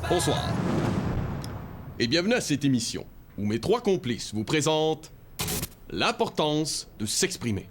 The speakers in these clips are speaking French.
Bonsoir. Et bienvenue à cette émission où mes trois complices vous présentent l'importance de s'exprimer.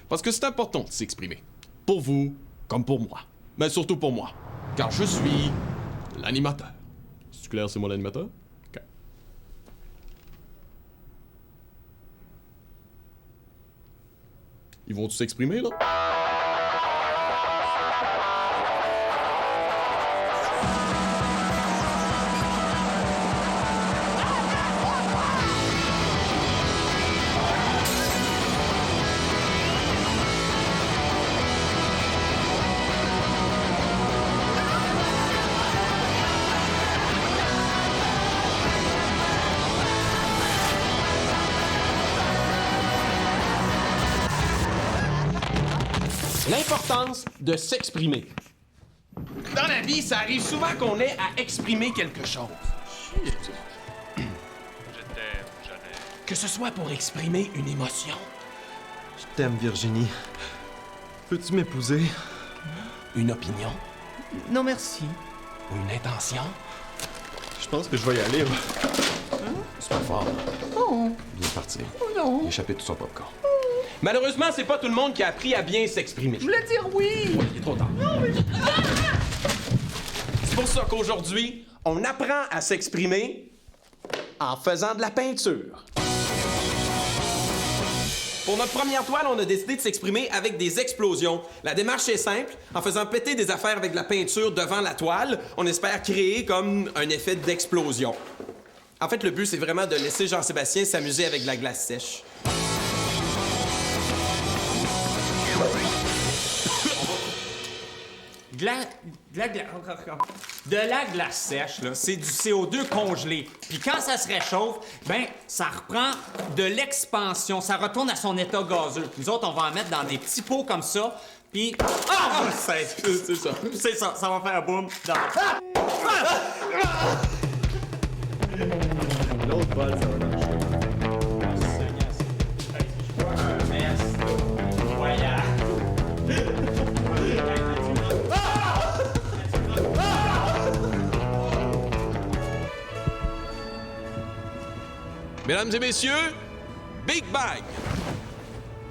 Parce que c'est important de s'exprimer. Pour vous comme pour moi. Mais surtout pour moi. Car je suis l'animateur. C'est clair, c'est moi l'animateur? OK. Ils vont tous s'exprimer, là? L'importance de s'exprimer. Dans la vie, ça arrive souvent qu'on ait à exprimer quelque chose. Je t'aime, Jeannette. Que ce soit pour exprimer une émotion, Je t'aime, Virginie. Peux-tu m'épouser? une opinion Non, merci. ou une intention. Je pense que je vais y aller. C'est pas fort. Oh. Bien parti. Oh non. Échapper tout son popcorn. Malheureusement, c'est pas tout le monde qui a appris à bien s'exprimer. Je voulais dire oui. Ouais, il est trop tard. C'est pour ça qu'aujourd'hui, on apprend à s'exprimer en faisant de la peinture. Pour notre première toile, on a décidé de s'exprimer avec des explosions. La démarche est simple. En faisant péter des affaires avec de la peinture devant la toile, on espère créer comme un effet d'explosion. En fait, le but, c'est vraiment de laisser Jean-Sébastien s'amuser avec de la glace sèche. De la glace sèche, là, c'est du CO2 congelé. Puis quand ça se réchauffe, ben, ça reprend de l'expansion. Ça retourne à son état gazeux. Nous autres, on va en mettre dans des petits pots comme ça. Puis... Ah! C'est ça. C'est ça. Ça va faire boum. Dans... L'autre balle, ça va marcher. Mesdames et messieurs, Big Bang!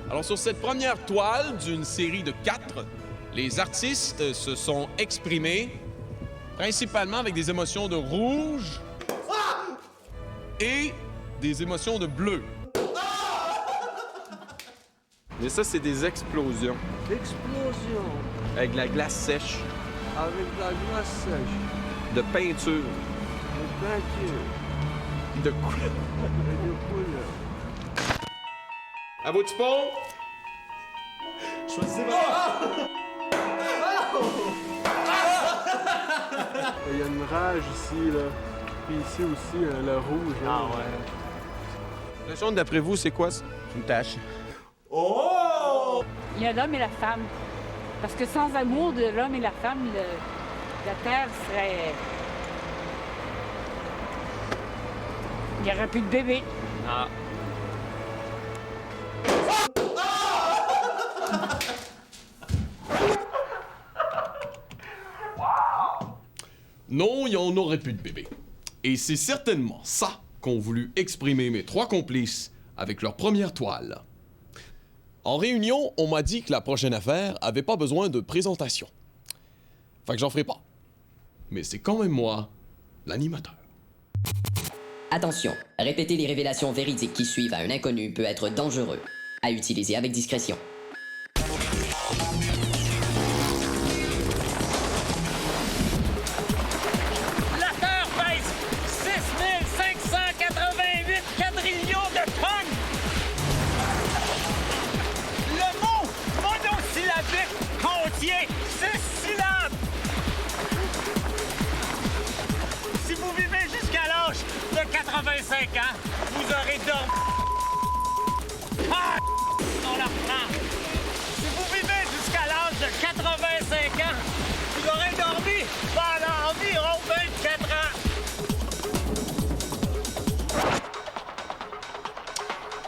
Alors, sur cette première toile d'une série de 4, les artistes se sont exprimés principalement avec des émotions de rouge et des émotions de bleu. Mais ça, c'est des explosions. Explosion Avec de la glace sèche. avec la glace sèche, De peinture. de peinture De couleur. et de couleur. À vos tipons! Il y a une rage ici, là. Puis ici aussi, le rouge. Là. Le jaune, d'après vous, c'est quoi? C'est une tache. Il y a l'homme et la femme. Parce que sans amour de l'homme et la femme, la Terre serait... Il n'y aurait plus de bébés. Ah. Non, il n'y en aurait plus de bébé. Et c'est certainement ça qu'ont voulu exprimer mes trois complices avec leur première toile. En réunion, on m'a dit que la prochaine affaire avait pas besoin de présentation. Fait que j'en ferai pas. Mais c'est quand même moi, l'animateur. Attention, répéter les révélations véridiques qui suivent à un inconnu peut être dangereux. À utiliser avec discrétion. La Terre pèse 6588 quadrillions de tonnes! Le mot monosyllabique contient 6 syllabes! Si vous vivez jusqu'à l'âge de 85 ans, vous aurez dormi... Ah! On la reprend! Si vous vivez jusqu'à l'âge de 85 ans, vous aurez dormi pendant environ 24 ans!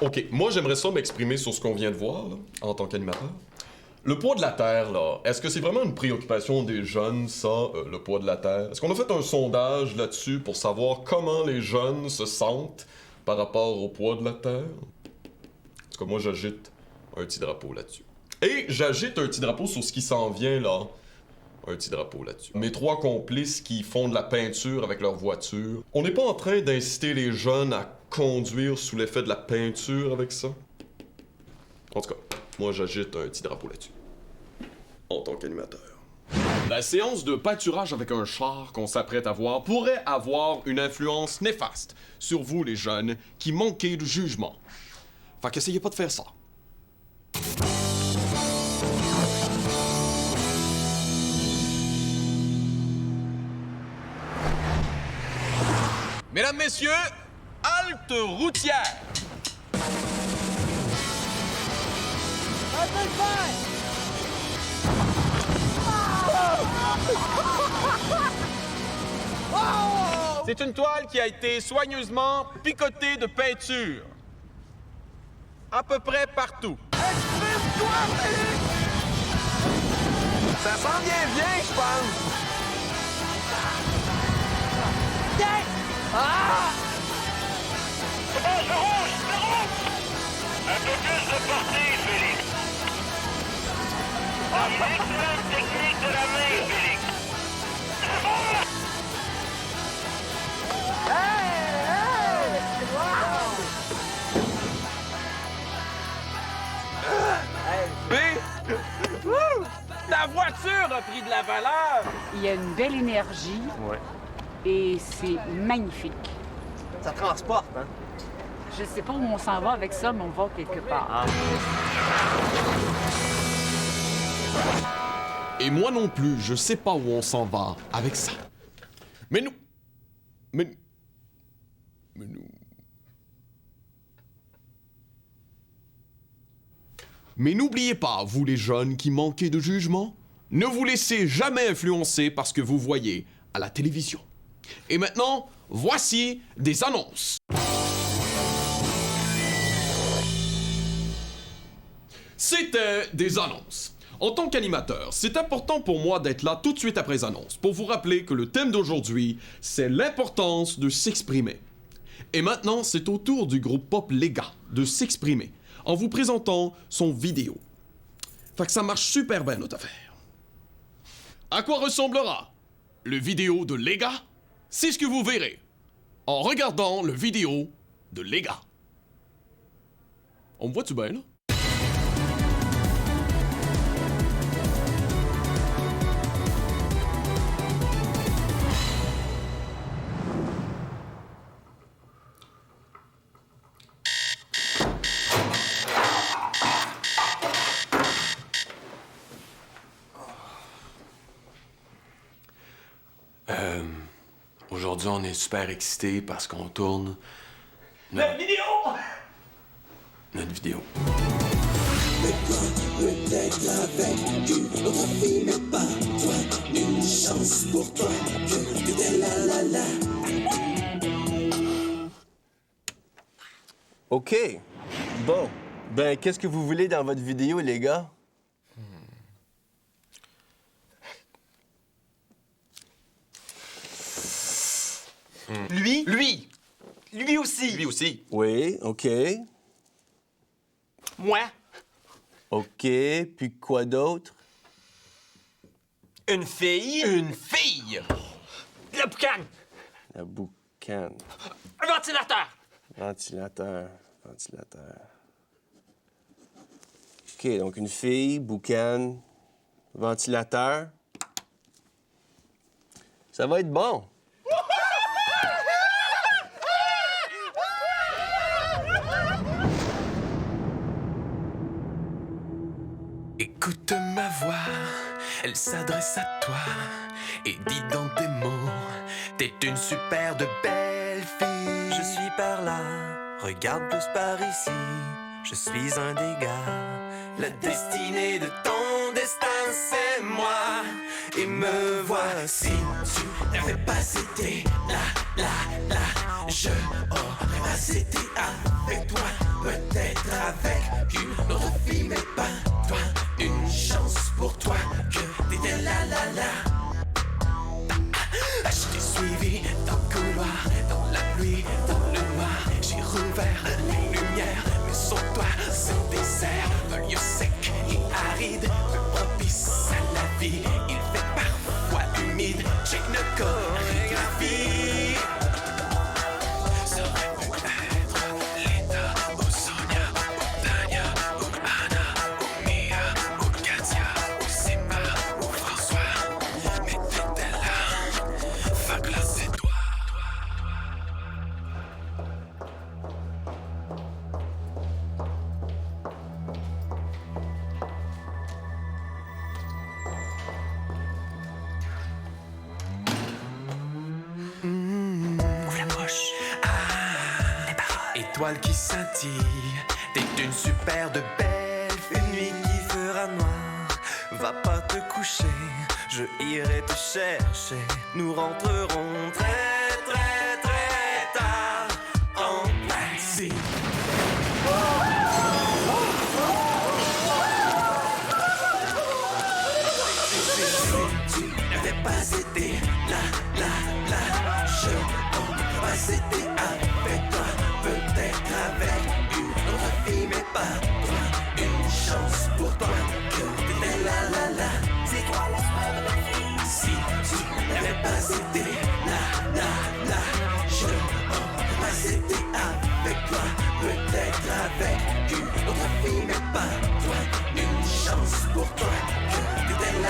OK, moi j'aimerais ça m'exprimer sur ce qu'on vient de voir, là, en tant qu'animateur. Le poids de la Terre, là, est-ce que c'est vraiment une préoccupation des jeunes, ça, le poids de la Terre? Est-ce qu'on a fait un sondage là-dessus pour savoir comment les jeunes se sentent par rapport au poids de la Terre? En tout cas, moi, j'agite un petit drapeau là-dessus. Et j'agite un petit drapeau sur ce qui s'en vient, là. Un petit drapeau là-dessus. Mes 3 complices qui font de la peinture avec leur voiture. On n'est pas en train d'inciter les jeunes à conduire sous l'effet de la peinture avec ça? En tout cas, moi, j'agite un petit drapeau là-dessus. En tant qu'animateur. La séance de pâturage avec un char qu'on s'apprête à voir pourrait avoir une influence néfaste sur vous, les jeunes, qui manquez de jugement. Fait qu'essayez pas de faire ça. Mesdames, messieurs, halte routière! C'est une toile qui a été soigneusement picotée de peinture. À peu près partout. Exprime-toi, Félix! Ça sent bien, je pense. Un peu plus de portée, Félix. Une excellente technique de la main, Félix. Ta voiture a pris de la valeur! Il y a une belle énergie. Ouais. Et c'est magnifique. Ça transporte, hein? Je sais pas où on s'en va avec ça, mais on va quelque part. Et moi non plus, je sais pas où on s'en va avec ça. Mais nous... Mais nous... Mais n'oubliez pas, vous les jeunes qui manquez de jugement, ne vous laissez jamais influencer par ce que vous voyez à la télévision. Et maintenant, voici des annonces. C'était des annonces. En tant qu'animateur, c'est important pour moi d'être là tout de suite après les annonces pour vous rappeler que le thème d'aujourd'hui, c'est l'importance de s'exprimer. Et maintenant, c'est au tour du groupe pop Lega de s'exprimer en vous présentant son vidéo. Fait que ça marche super bien, notre affaire. À quoi ressemblera le vidéo de Lega? C'est ce que vous verrez en regardant le vidéo de Lega. On me voit-tu bien, là? Aujourd'hui, on est super excités parce qu'on tourne... Notre vidéo! Notre vidéo. OK. Bon. Ben, qu'est-ce que vous voulez dans votre vidéo, les gars? Lui aussi. Lui aussi. Oui, OK. Moi. OK. Puis quoi d'autre? Une fille. Une fille. La boucane. La boucane. Un ventilateur. Ventilateur. OK, donc une fille, boucane, ventilateur. Ça va être bon. Écoute ma voix, elle s'adresse à toi et dit dans tes mots, t'es une super de belle fille. Je suis par là, regarde plus par ici, je suis un des gars. La destinée de ton destin, c'est moi. Et me voici, tu n'avais pas été là, je aurais pas été avec toi. Peut-être avec une autre fille, mais pas toi. Une chance étoile qui scintille. T'es une super de belle fille. Une nuit qui fera noir. Va pas te coucher, je irai te chercher. Nous rentrerons très très très tard en taxi. Tu n'avais pas été là, je n'aurais pas été avec toi. Peut-être avec une autre fille, mais pas toi. Une chance pour toi que t'étais là, c'est toi la seule de vie. Si tu n'avais pas été là, je n'aurais pas été avec toi. Peut-être avec une autre fille, mais pas toi. Une chance pour toi que t'étais là,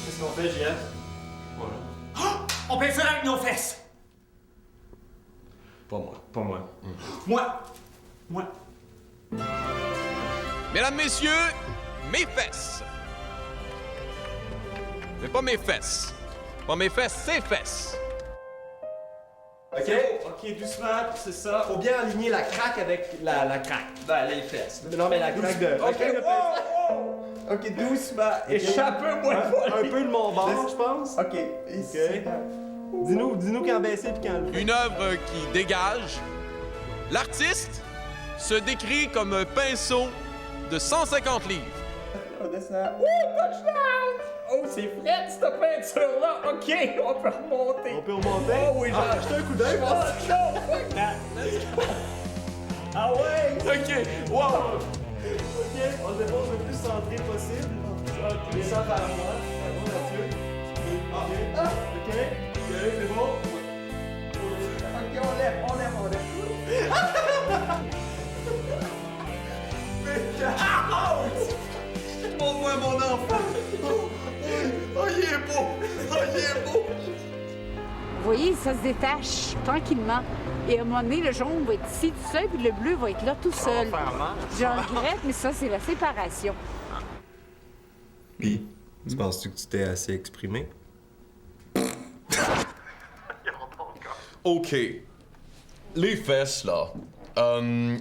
Qu'est-ce qu'on fait, JF? On fait ça avec nos fesses! Pas moi. Pas moi. Moi. Mesdames, messieurs, mes fesses. Mais pas mes fesses. Pas mes fesses, ses fesses. Ok, doucement, c'est ça. Faut bien aligner la craque avec la craque. Ben, les fesses. Non, mais la craque de... Ok, doucement. Échappe-moi un peu de mon bord, je pense. Ok. Dis-nous quand baisser puis quand lever. Une œuvre qui dégage. L'artiste se décrit comme un pinceau de 150 livres. On descend. Touchdown! Oh, c'est frais, cette peinture-là. OK, on peut remonter. On peut remonter? Oh oui, j'ai acheté un coup d'œil. Oh non, fuck that. Ah ouais? OK, wow. OK, on se dépose le plus centré possible. OK, ça vers moi. C'est bon, Mathieu. OK, c'est bon. OK, on lève. Montre-moi mon enfant! Oh, il est beau! Vous voyez, ça se détache tranquillement. Et à un moment donné, le jaune va être ici tout seul, puis le bleu va être là tout seul. Je regrette, mais ça, c'est la séparation. Puis, tu penses-tu que tu t'es assez exprimé? OK. Les fesses, là.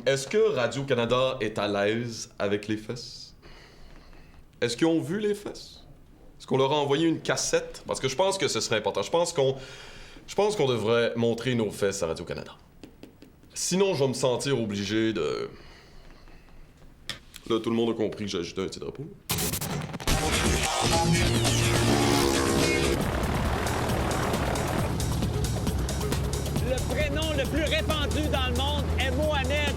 Est-ce que Radio-Canada est à l'aise avec les fesses? Est-ce qu'ils ont vu les fesses? Est-ce qu'on leur a envoyé une cassette? Parce que je pense que ce serait important. Je pense qu'on devrait montrer nos fesses à Radio-Canada. Sinon, je vais me sentir obligé de... Là, tout le monde a compris que j'ai ajouté un petit drapeau. Le prénom le plus répandu dans le monde est Mohamed.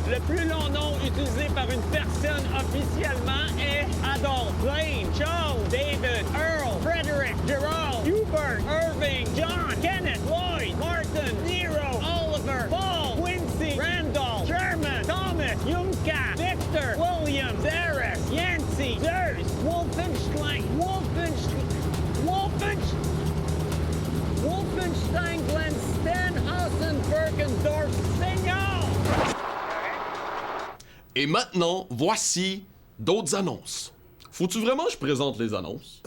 Le plus long nom utilisé par une personne officiellement est Adolf, Blaine, Joe, David, Earl, Frederick, Gerald, Hubert, Irving, John, Kenneth, Lloyd, Martin, Nero, Oliver, Paul, Quincy, Randolph, Sherman, Thomas, Yumka, Victor, William, Zaris, Yancey, Zeus, Wolfenstein, Glen, Stenhausen, Bergendorf, Seigneur! Et maintenant, voici d'autres annonces. Faut-tu vraiment que je présente les annonces?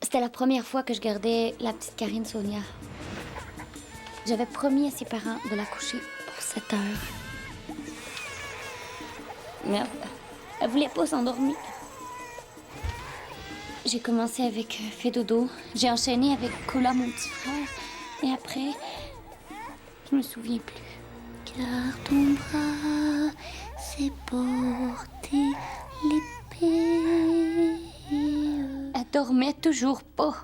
C'était la première fois que je gardais la petite Karine Sonia. J'avais promis à ses parents de la coucher pour 7 heures. Merde, elle voulait pas s'endormir. J'ai commencé avec Fais dodo, j'ai enchaîné avec Cola, mon petit frère, et après, je me souviens plus. Car ton bras s'est porté l'épée. Elle dormait toujours pas.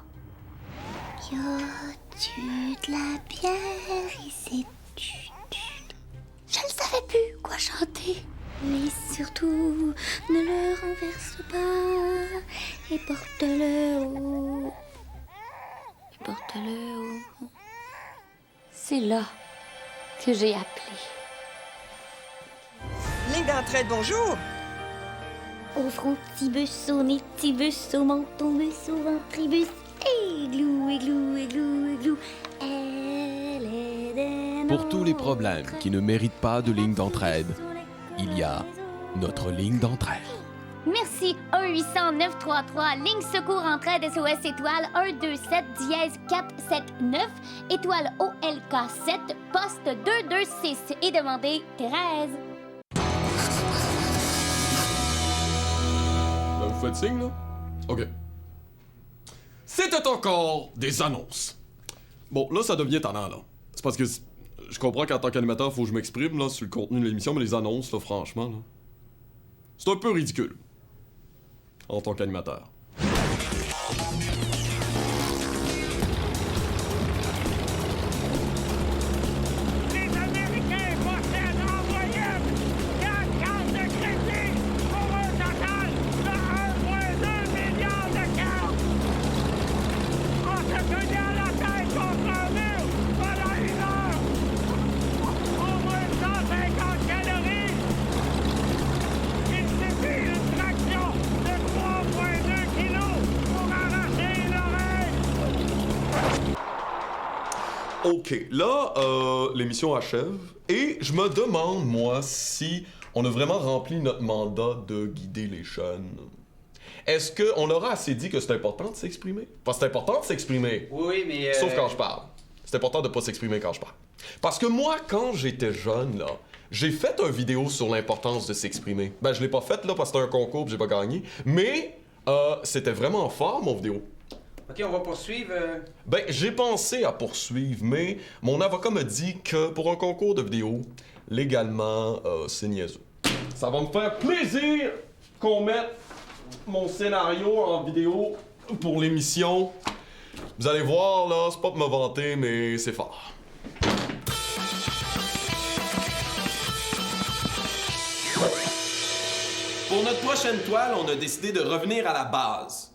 Y a-tu de la bière ici? Je ne savais plus quoi chanter. Mais surtout, ne le renverse pas et porte-le haut. Porte-le haut. C'est là que j'ai appelé. Ligne d'entraide, bonjour. Au front, petit bus, au nez, petit bus, au menton, bus, au ventribus. Églou, églou, églou, églou. Elle est des Pour tous les problèmes qui ne méritent pas de ligne d'entraide, il y a notre ligne d'entraide. Merci 1-800-933, ligne secours entraide SOS étoile 127 dièse 479 étoile OLK 7 poste 226 et demandez Thérèse. Ben, vous faites signe, là? OK. C'était encore des annonces. Bon, là, ça devient tannant, là. C'est parce que je comprends qu'en tant qu'animateur, faut que je m'exprime, là, sur le contenu de l'émission, mais les annonces, là, franchement, là, c'est un peu ridicule. En tant qu'animateur. Les Américains possèdent en moyenne 4 cartes de crédit pour un total de 1,2 milliard de cartes. En se tenant la tête contre un mur pendant 1 heure, au moins 150 calories, il suffit une fraction de 3,2 kilos pour arracher l'oreille. OK, là, l'émission achève, et je me demande, moi, si on a vraiment rempli notre mandat de guider les jeunes. Est-ce qu'on leur a assez dit que c'est important de s'exprimer? Parce que c'est important de s'exprimer. Oui, mais... Sauf quand je parle. C'est important de pas s'exprimer quand je parle. Parce que moi, quand j'étais jeune, là, j'ai fait une vidéo sur l'importance de s'exprimer. Ben, je l'ai pas faite, là, parce que c'était un concours pis j'ai pas gagné. Mais, c'était vraiment fort, mon vidéo. OK, on va poursuivre. Ben, j'ai pensé à poursuivre, mais mon avocat me dit que pour un concours de vidéo, légalement, c'est niaiseux. Ça va me faire plaisir qu'on mette mon scénario en vidéo pour l'émission. Vous allez voir, là, c'est pas pour me vanter, mais c'est fort. Pour notre prochaine toile, on a décidé de revenir à la base.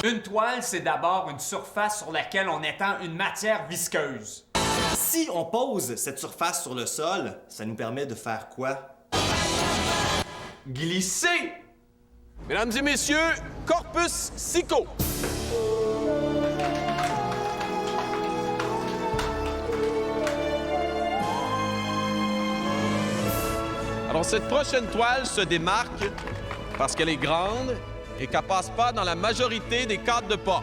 Une toile, c'est d'abord une surface sur laquelle on étend une matière visqueuse. Si on pose cette surface sur le sol, ça nous permet de faire quoi? Glisser! Mesdames et messieurs, Corpus Sico! Alors, cette prochaine toile se démarque parce qu'elle est grande et qu'elle passe pas dans la majorité des cadres de porte.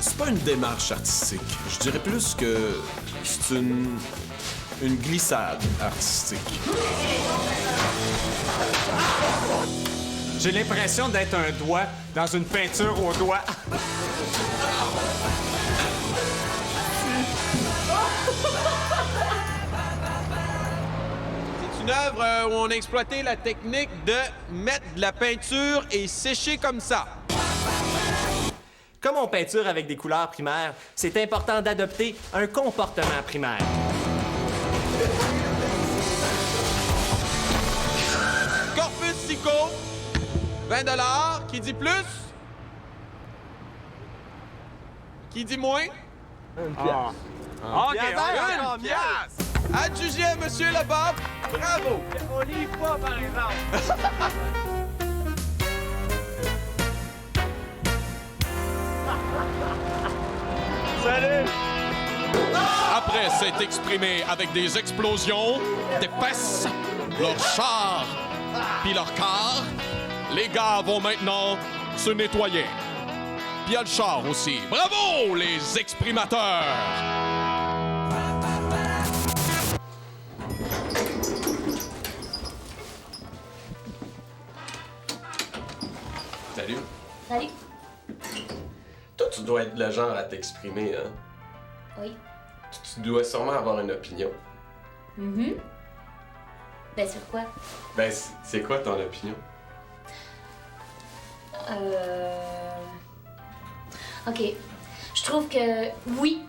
C'est pas une démarche artistique. Je dirais plus que c'est une glissade artistique. J'ai l'impression d'être un doigt dans une peinture au doigt. C'est une œuvre où on a exploité la technique de mettre de la peinture et sécher comme ça. Comme on peinture avec des couleurs primaires, c'est important d'adopter un comportement primaire. Corpus Sico, 20 $. Qui dit plus? Qui dit moins? Une pièce. OK, une pièce! Adjugé à Monsieur Lebob, bravo! On lit pas, par exemple. Salut! Après s'être exprimé avec des explosions, des fesses, leurs chars, puis leurs cars, les gars vont maintenant se nettoyer. Puis il y a le char aussi. Bravo, les exprimateurs! Salut. Salut. Toi, tu dois être le genre à t'exprimer, hein? Oui. Tu dois sûrement avoir une opinion. Ben, sur quoi? Ben, c'est quoi ton opinion? OK. Je trouve que oui,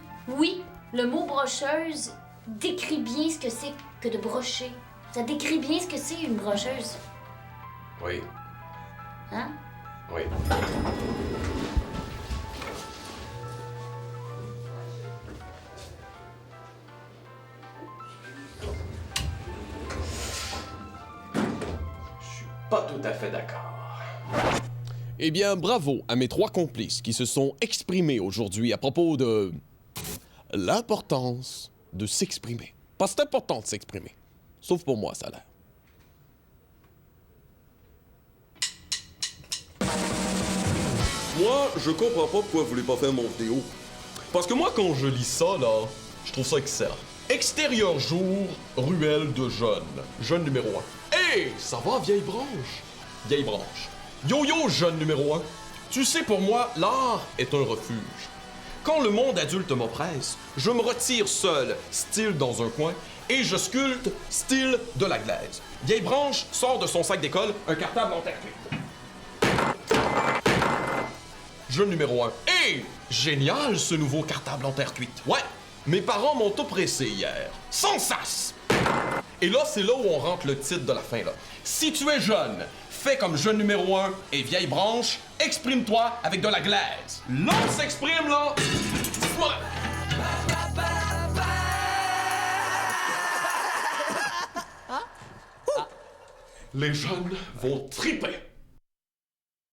le mot brocheuse décrit bien ce que c'est que de brocher. Ça décrit bien ce que c'est une brocheuse. Oui. Hein? Oui. pas tout à fait d'accord. Eh bien, bravo à mes 3 complices qui se sont exprimés aujourd'hui à propos de l'importance de s'exprimer. Parce que c'est important de s'exprimer. Sauf pour moi, ça a l'air. Moi, je comprends pas pourquoi vous voulez pas faire mon vidéo. Parce que moi, quand je lis ça, là, je trouve ça excellent. Extérieur jour, ruelle de jeunes. Jeune numéro 1. Hey, ça va, vieille branche? Vieille branche. Yo-yo, jeune numéro 1. Tu sais, pour moi, l'art est un refuge. Quand le monde adulte m'oppresse, je me retire seul, style dans un coin, et je sculpte, style de la glaise. Vieille branche sort de son sac d'école un cartable en terre cuite. Jeune numéro 1. Hey! Génial, ce nouveau cartable en terre cuite. Ouais, mes parents m'ont tout pressé hier. Sans sas! Et là, c'est là où on rentre le titre de la fin, là. Si tu es jeune, fais comme jeune numéro 1 et vieille branche, exprime-toi avec de la glaise. Là, on s'exprime, là! Ouais. Les jeunes vont triper.